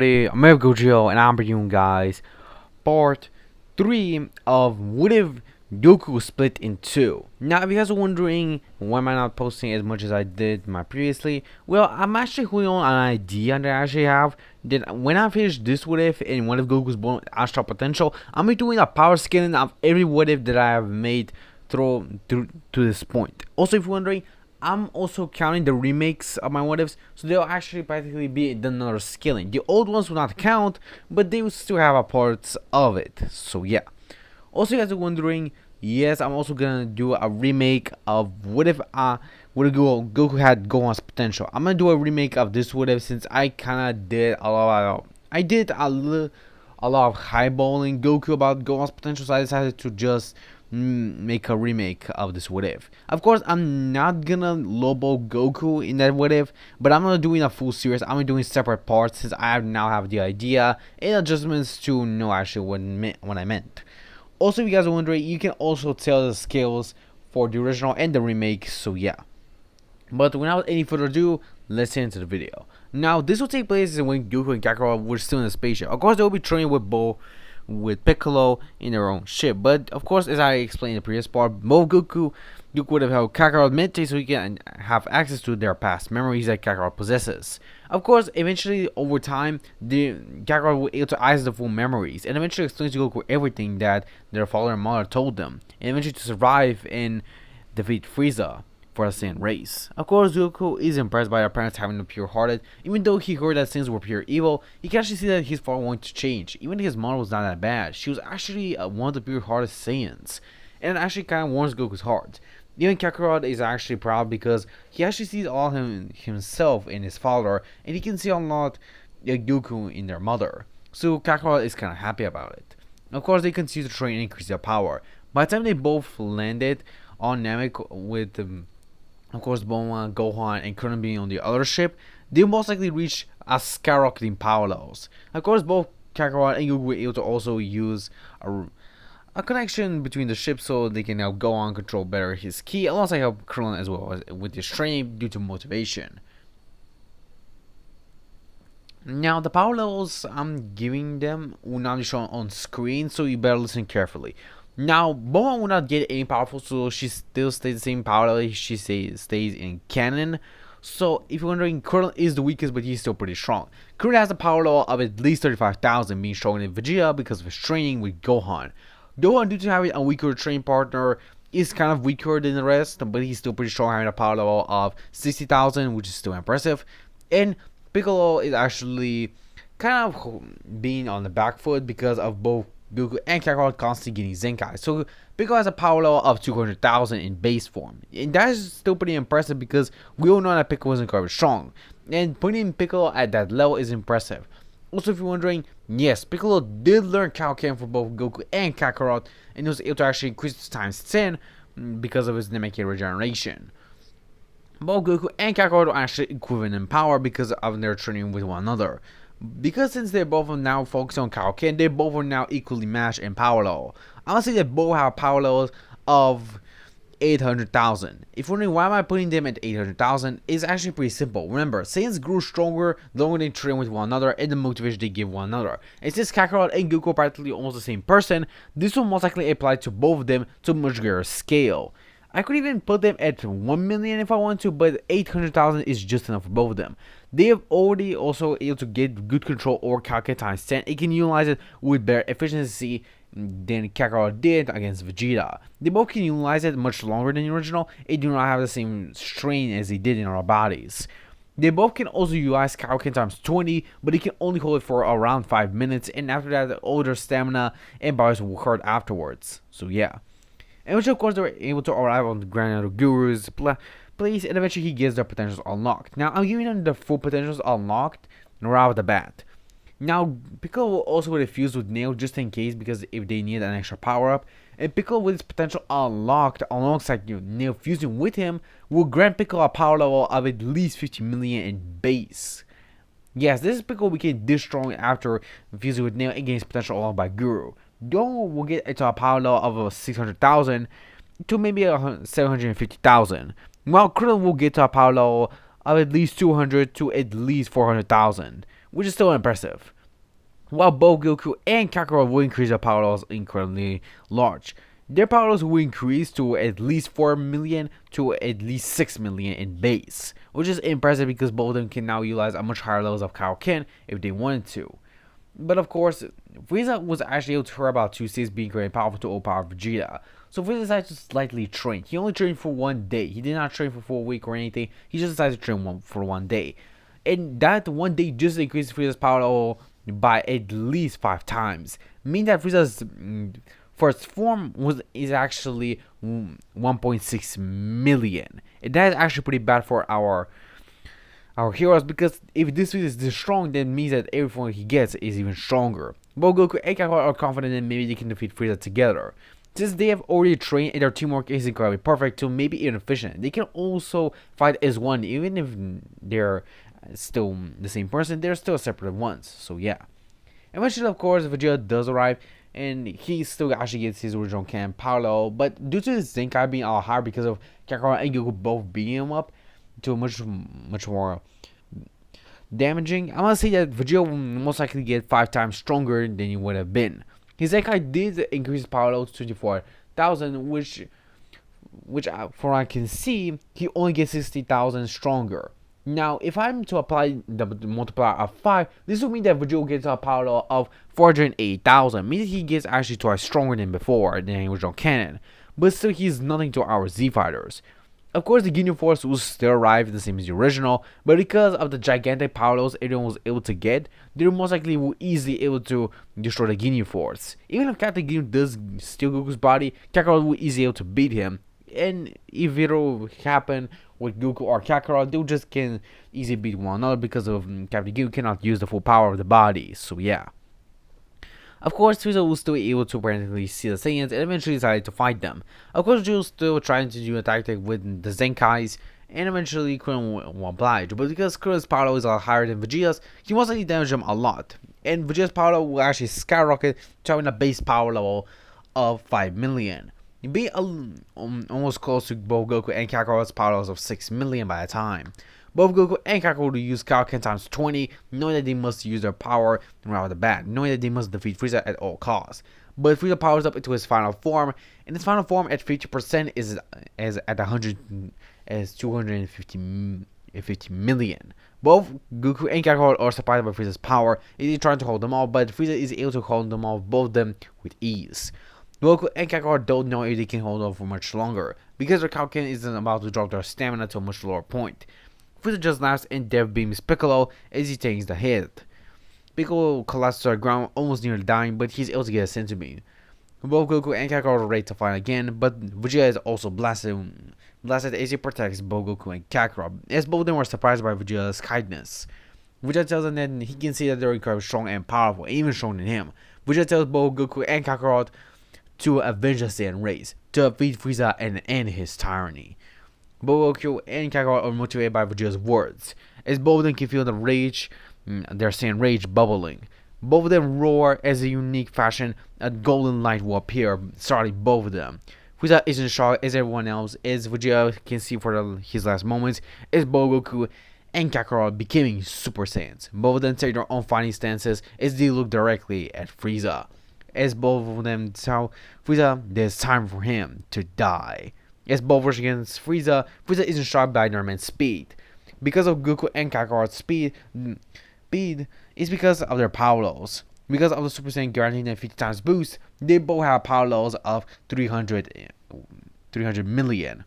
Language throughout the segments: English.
everybody, I'm Goku and I'm bringing you guys part 3 of what if Goku split in two. Now if you guys are wondering why am I not posting as much as I did my previously, well I'm actually holding on an idea that I actually have that when I finish this what if and what if Goku's born with astral potential, I'm be doing a power scaling of every what if that I have made through to this point. Also if you're wondering, I'm also counting the remakes of my what ifs, so they'll actually practically be another scaling. The old ones will not count, but they will still have a parts of it. So yeah. Also, you guys are wondering, yes, I'm also gonna do a remake of what if Goku had Gohan's potential. I'm gonna do a remake of this what if since I kinda did a lot. A lot of highballing Goku about Gohan's potential, so I decided to just make a remake of this what if. Of course, I'm not gonna lowball Goku in that what if, but I'm not doing a full series. I'm doing separate parts since I now have the idea and adjustments to know actually what I meant. Also, if you guys are wondering, you can also tell the scales for the original and the remake. So yeah. But without any further ado, let's get into the video. Now, this will take place when Goku and Kakarot were still in the spaceship. Of course, they will be training with Piccolo in their own ship. But of course, as I explained in the previous part, both Goku would have held Kakarot mentally so he can have access to their past memories that Kakarot possesses. Of course, eventually over time, the Kakarot will be able to access the full memories and eventually explains to Goku everything that their father and mother told them, and eventually to survive and defeat Frieza for the Saiyan race. Of course, Goku is impressed by their parents having them pure-hearted. Even though he heard that Saiyans were pure evil, he can actually see that his father wanted to change. Even his mother was not that bad. She was actually one of the pure-hearted Saiyans, and it actually kind of warms Goku's heart. Even Kakarot is actually proud because he actually sees all himself in his father, and he can see a lot Goku in their mother. So Kakarot is kind of happy about it. Of course, they continue to train and increase their power. By the time they both landed on Namek with of course, Bulma, Gohan, and Krillin being on the other ship, they most likely reach a skyrocketing power levels. Of course, both Kakarot and Goku were able to also use a connection between the ships so they can help Gohan control better his ki, alongside help Krillin as well with his training due to motivation. Now, the power levels I'm giving them will not be shown on screen, so you better listen carefully. Now, Bulma will not get any powerful, so she still stays the same power level she stays in canon. So, if you're wondering, Krillin is the weakest, but he's still pretty strong. Krillin has a power level of at least 35,000, being stronger than Vegeta because of his training with Gohan. Gohan, due to having a weaker training partner, is kind of weaker than the rest, but he's still pretty strong, having a power level of 60,000, which is still impressive. And Piccolo is actually kind of being on the back foot because of both Goku and Kakarot constantly getting Zenkai. So Piccolo has a power level of 200,000 in base form. And that is still pretty impressive because we all know that Piccolo isn't quite strong. And putting Piccolo at that level is impressive. Also, if you're wondering, yes, Piccolo did learn Kaioken for both Goku and Kakarot, and he was able to actually increase it times 10 because of his Namek regeneration. Both Goku and Kakarot are actually equivalent in power because of their training with one another. Because since they both are now focused on Kaioken, they both are now equally matched in power level. I would say they both have power levels of 800,000. If you're wondering why am I putting them at 800,000, it's actually pretty simple. Remember, Saiyans grew stronger the longer they train with one another and the motivation they give one another. And since Kakarot and Goku are practically almost the same person, this will most likely apply to both of them to a much greater scale. I could even put them at 1 million if I want to, but 800,000 is just enough for both of them. They have already also able to get good control over Kaioken times 10. It can utilize it with better efficiency than Kakarot did against Vegeta. They both can utilize it much longer than the original. It do not have the same strain as they did in our bodies. They both can also utilize Kaioken times 20, but they can only hold it for around 5 minutes, and after that, all their stamina and bodies will hurt afterwards. So yeah. And which of course they were able to arrive on the Grand Guru's place, and eventually he gets their potentials unlocked. Now I'm giving them the full potentials unlocked right off the bat. Now Piccolo will also refuse with Nail just in case, because if they need an extra power up, and Piccolo with his potential unlocked alongside Nail fusing with him will grant Piccolo a power level of at least 50 million in base. Yes, this is Piccolo became this strong after fusing with Nail and getting his potential unlocked by Guru. Gohan will get into a power level of 600,000 to maybe 750,000, while Krillin will get to a power level of at least 200 to at least 400,000, which is still impressive. While both Goku and Kakarot will increase their power levels incredibly large. Their power levels will increase to at least 4 million to at least 6 million in base, which is impressive because both of them can now utilize a much higher levels of Kaioken if they wanted to. But of course, Frieza was actually able to hurl about 2 stages being very powerful to overpower Vegeta. So Frieza decided to slightly train. He only trained for 1 day. He did not train for 4 weeks or anything. He just decided to train for 1 day. And that 1 day just increased Frieza's power level by at least 5 times. Meaning that Frieza's first form is actually 1.6 million. And that is actually pretty bad for our heroes, because if this is this strong, then it means that every form he gets is even stronger. Both Goku and Kakarot are confident that maybe they can defeat Frieza together. Since they have already trained and their teamwork is incredibly perfect to maybe even efficient, they can also fight as one, even if they're still the same person, they're still separate ones. So yeah. Eventually, of course, Vegeta does arrive, and he still actually gets his original camp parallel, but due to his Zenkai being a lot higher because of Kakarot and Goku both beating him up to a much more damaging, I'm gonna say that Vegeta will most likely get 5 times stronger than he would have been. His Zenkai did increase his power level to 24,000, which from what I can see, he only gets 60,000 stronger. Now, if I'm to apply the multiplier of 5, this would mean that Vegeta gets a power level of 408,000, meaning he gets actually twice stronger than before, than the original canon. But still, he's nothing to our Z fighters. Of course, the Ginyu Force will still arrive the same as the original, but because of the gigantic power levels everyone was able to get, they most likely will easily able to destroy the Ginyu Force. Even if Captain Ginyu does steal Goku's body, Kakarot will easily able to beat him. And if it'll happen with Goku or Kakarot, they just can easily beat one another because of Captain Ginyu cannot use the full power of the body. So yeah. Of course, Frieza was still able to apparently see the Saiyans and eventually decided to fight them. Of course, Jill was still trying to do a tactic with the Zenkais and eventually Krillin will oblige. But because Krillin's power level is a lot higher than Vegeta's, he most likely damage him a lot. And Vegeta's power level will actually skyrocket to having a base power level of 5 million. Being almost close to both Goku and Kakarot's power levels of 6 million by the time. Both Goku and Kakarot will use Kaioken times 20, knowing that they must use their power right off the bat, knowing that they must defeat Frieza at all costs. But Frieza powers up into his final form, and his final form at 50% is at 250 million. Both Goku and Kakarot are surprised by Frieza's power. He's trying to hold them all, but Frieza is able to hold them all, both of them, with ease. Goku and Kakarot don't know if they can hold on for much longer, because their Kaioken isn't about to drop their stamina to a much lower point. Frieza just laughs and death beams Piccolo as he takes the hit. Piccolo collapses to the ground, almost nearly dying, but he's able to get a senzu beam. Both Goku and Kakarot are ready to fight again, but Vegeta is also blasted as he protects both Goku and Kakarot, as both of them were surprised by Vegeta's kindness. Vegeta tells them that he can see that they're incredibly strong and powerful, even stronger than him. Vegeta tells both Goku and Kakarot to avenge the Saiyan race, to defeat Frieza and end his tyranny. Both Goku and Kakarot are motivated by Vegeta's words, as both of them can feel the rage, their Saiyan rage bubbling. Both of them roar as a unique fashion. A golden light will appear, starting both of them. Frieza isn't shocked as everyone else, as Vegeta can see for his last moments, as both Goku and Kakarot becoming Super Saiyans. Both of them take their own fighting stances as they look directly at Frieza, as both of them tell Frieza that it's time for him to die. As both rush against Frieza, Frieza isn't shocked by their immense speed. Because of Goku and Kakarot's speed is because of their power levels. Because of the Super Saiyan guaranteeing a 50 times boost, they both have power levels of 300 million.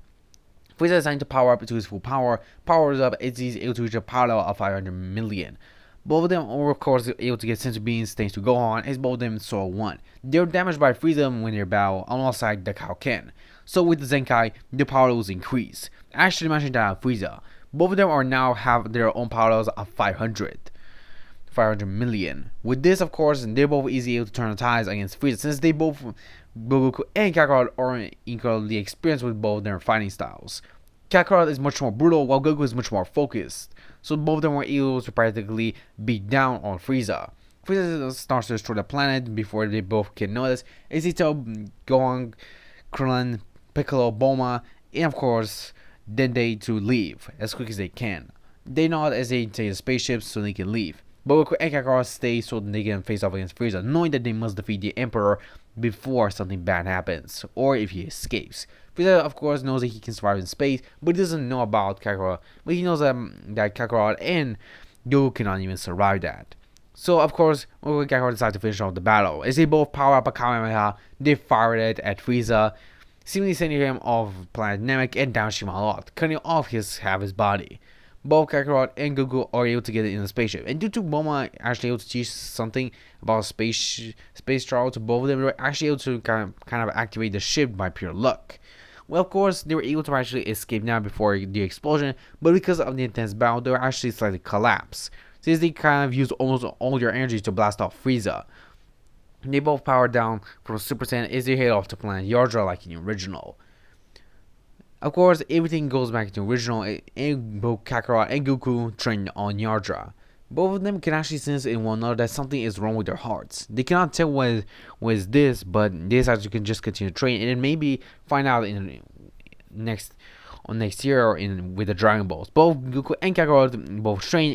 Frieza is trying to power up to his full power. Powers up as he's able to reach a power level of 500 million. Both of them are of course able to get senzu beans thanks to Gohan, as both of them saw one. They were damaged by Frieza when they battle alongside the Kaioken. So with the Zenkai, the power levels increase. I actually mentioned that Frieza. Both of them are now have their own power levels of 500 million. With this, of course, they're both easily able to turn the tides against Frieza, since they both, Goku and Kakarot, are incredibly experienced with both their fighting styles. Kakarot is much more brutal, while Goku is much more focused. So both of them were able to practically beat down on Frieza. Frieza starts to destroy the planet before they both can notice, as he tells Gohan, Krillin, Piccolo, Bulma, and of course Dende to leave as quick as they can. They nod as they take the spaceships so they can leave. But Goku and Kakarot stay so they can face off against Frieza, knowing that they must defeat the Emperor before something bad happens, or if he escapes. Frieza, of course, knows that he can survive in space, but he doesn't know about Kakarot. But he knows that Kakarot and Goku cannot even survive that. So, of course, Goku and Kakarot decide to finish off the battle. As they both power up a Kamehameha, they fire it at Frieza, seemingly sending him off planet Namek and damaging him a lot, cutting off half his body. Both Kakarot and Goku are able to get in the spaceship, and due to Bulma actually able to teach something about space travel to both of them, they were actually able to kind of activate the ship by pure luck. Well, of course, they were able to actually escape now before the explosion, but because of the intense battle, they were actually slightly collapsed, since they kind of used almost all their energy to blast off Frieza. They both powered down from Super Saiyan as they head off to planet Yardra like in the original. Of course, everything goes back to the original, and both Kakarot and Goku train on Yardra. Both of them can actually sense in one another that something is wrong with their hearts. They cannot tell what is this, but they decide to just continue to train, and then maybe find out in next year or with the Dragon Balls. Both Goku and Kakarot both train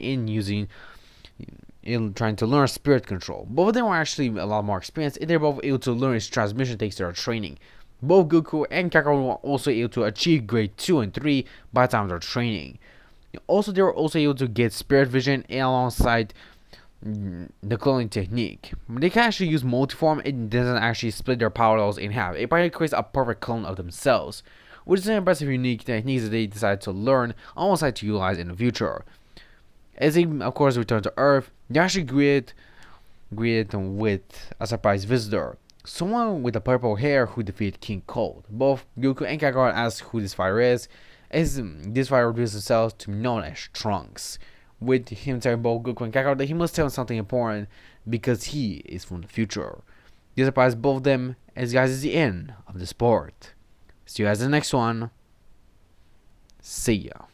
in trying to learn spirit control. Both of them are actually a lot more experienced, and they're both able to learn its transmission thanks to their training. Both Goku and Kakarot were also able to achieve grade 2 and 3 by the time of their training. Also, they were also able to get spirit vision alongside the cloning technique. They can actually use multiform. It doesn't actually split their power levels in half. It probably creates a perfect clone of themselves, which is an impressive unique technique that they decided to learn and also decide to utilize in the future. As they, of course, return to Earth, they actually greet with a surprise visitor. Someone with the purple hair who defeated King Cold. Both Goku and Kakarot ask who this fighter is, as this fighter reveals himself to be known as Trunks, with him telling both Goku and Kakarot that he must tell him something important because he is from the future. This surprises both of them, as guys is the end of the sport. See you guys in the next one. See ya.